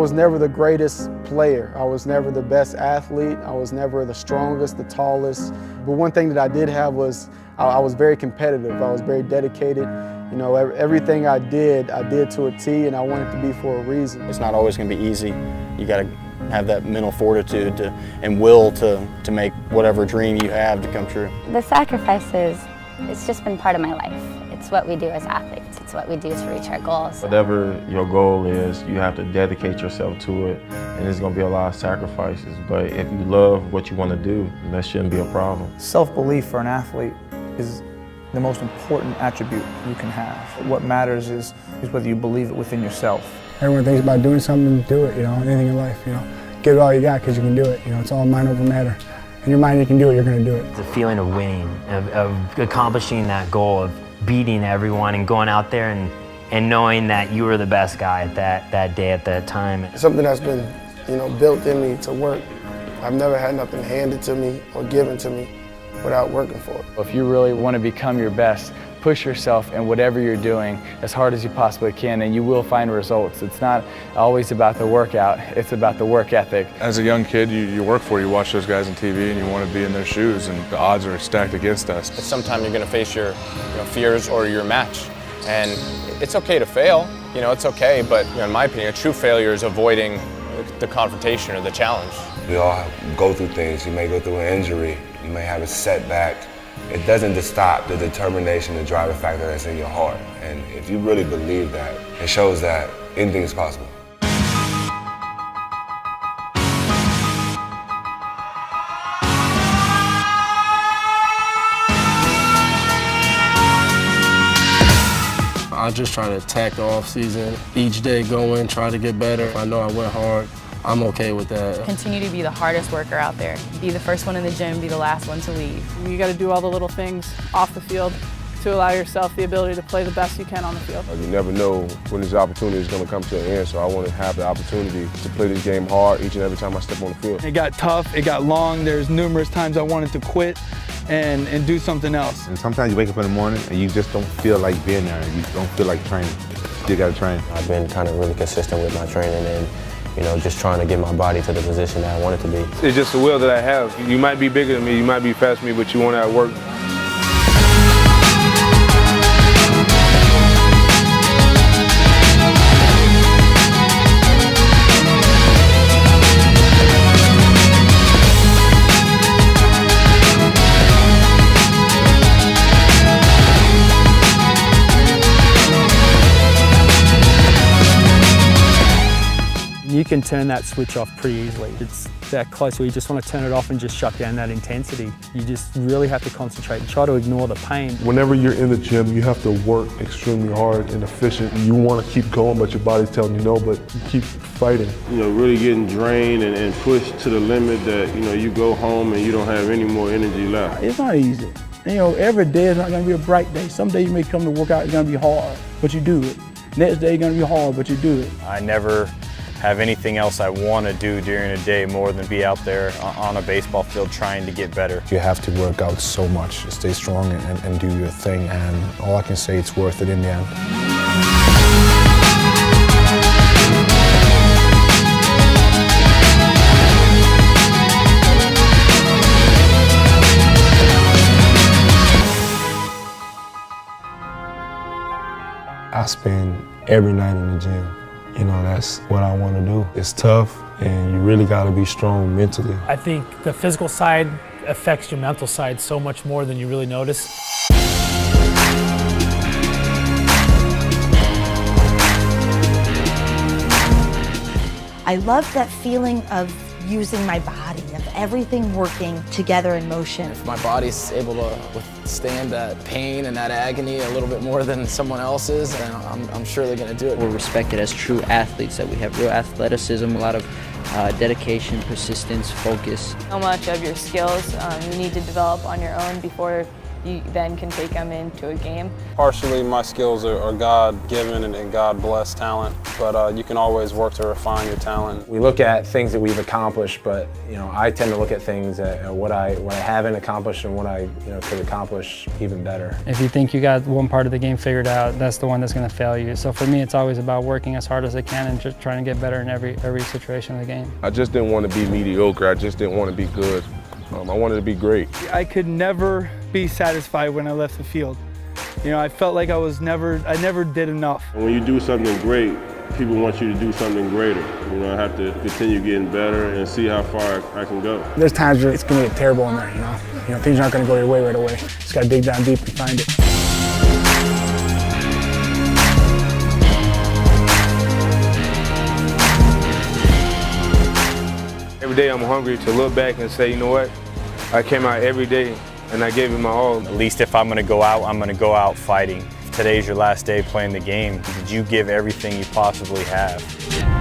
was never the greatest player. I was never the best athlete. I was never the strongest, the tallest. But one thing that I did have was I was very competitive. I was very dedicated. You know, everything I did to a T, and I wanted to be for a reason. It's not always going to be easy. You got to have that mental fortitude and will to make whatever dream you have to come true. The sacrifices, it's just been part of my life. It's what we do as athletes. It's what we do to reach our goals. Whatever your goal is, you have to dedicate yourself to it, and there's going to be a lot of sacrifices. But if you love what you want to do, that shouldn't be a problem. Self-belief for an athlete is the most important attribute you can have. What matters is whether you believe it within yourself. Everyone thinks about doing something, do it, you know, anything in life, you know. Give it all you got because you can do it, you know, it's all mind over matter. In your mind you can do it, you're going to do it. The feeling of winning, of accomplishing that goal, of beating everyone and going out there and knowing that you were the best guy at that day, at that time. It's something that's been, you know, built in me to work. I've never had nothing handed to me or given to me without working for it. If you really want to become your best, push yourself in whatever you're doing as hard as you possibly can, and you will find results. It's not always about the workout, it's about the work ethic. As a young kid, you work for it. You watch those guys on TV and you want to be in their shoes, and the odds are stacked against us. Sometimes you're going to face your fears or your match, and it's okay to fail. You know, it's okay, but in my opinion, a true failure is avoiding the confrontation or the challenge. We all go through things. You may go through an injury, you may have a setback. It doesn't just stop the determination, the driving factor that's in your heart. And if you really believe that, it shows that anything is possible. I just try to attack the off season. Each day go in, try to get better. I know I went hard. I'm okay with that. Continue to be the hardest worker out there. Be the first one in the gym, be the last one to leave. You got to do all the little things off the field to allow yourself the ability to play the best you can on the field. You never know when this opportunity is going to come to an end, so I want to have the opportunity to play this game hard each and every time I step on the field. It got tough, it got long. There's numerous times I wanted to quit and do something else. And sometimes you wake up in the morning and you just don't feel like being there. You don't feel like training. You got to train. I've been kind of really consistent with my training and just trying to get my body to the position that I want it to be. It's just the will that I have. You might be bigger than me, you might be faster than me, but you want to outwork me. You can turn that switch off pretty easily. It's that close where you just want to turn it off and just shut down that intensity. You just really have to concentrate and try to ignore the pain. Whenever you're in the gym, you have to work extremely hard and efficient. You want to keep going, but your body's telling you no, but you keep fighting. Really getting drained and pushed to the limit that, you go home and you don't have any more energy left. It's not easy. Every day is not going to be a bright day. Some days you may come to work out, it's going to be hard, but you do it. Next day it's going to be hard, but you do it. I never have anything else I want to do during a day more than be out there on a baseball field trying to get better. You have to work out so much, stay strong and do your thing, and all I can say, it's worth it in the end. I spend every night in the gym. That's what I want to do. It's tough, and you really got to be strong mentally. I think the physical side affects your mental side so much more than you really notice. I love that feeling of using my body, of everything working together in motion. If my body's able to withstand that pain and that agony a little bit more than someone else's, then I'm surely going to do it. We're respected as true athletes, that we have real athleticism, a lot of dedication, persistence, focus. How much of your skills you need to develop on your own before you then can take them into a game. Partially, my skills are God-given and God-blessed talent, but you can always work to refine your talent. We look at things that we've accomplished, but I tend to look at things at what I haven't accomplished and what I could accomplish even better. If you think you got one part of the game figured out, that's the one that's going to fail you. So for me, it's always about working as hard as I can and just trying to get better in every situation of the game. I just didn't want to be mediocre. I just didn't want to be good. I wanted to be great. I could never be satisfied when I left the field. I felt like I never did enough. When you do something great, people want you to do something greater. I have to continue getting better and see how far I can go. There's times where it's going to get terrible in there, things aren't going to go your way right away. Just got to dig down deep and find it. Every day I'm hungry to look back and say, you know what, I came out every day and I gave it my all. At least if I'm going to go out, I'm going to go out fighting. If today's your last day playing the game, did you give everything you possibly have?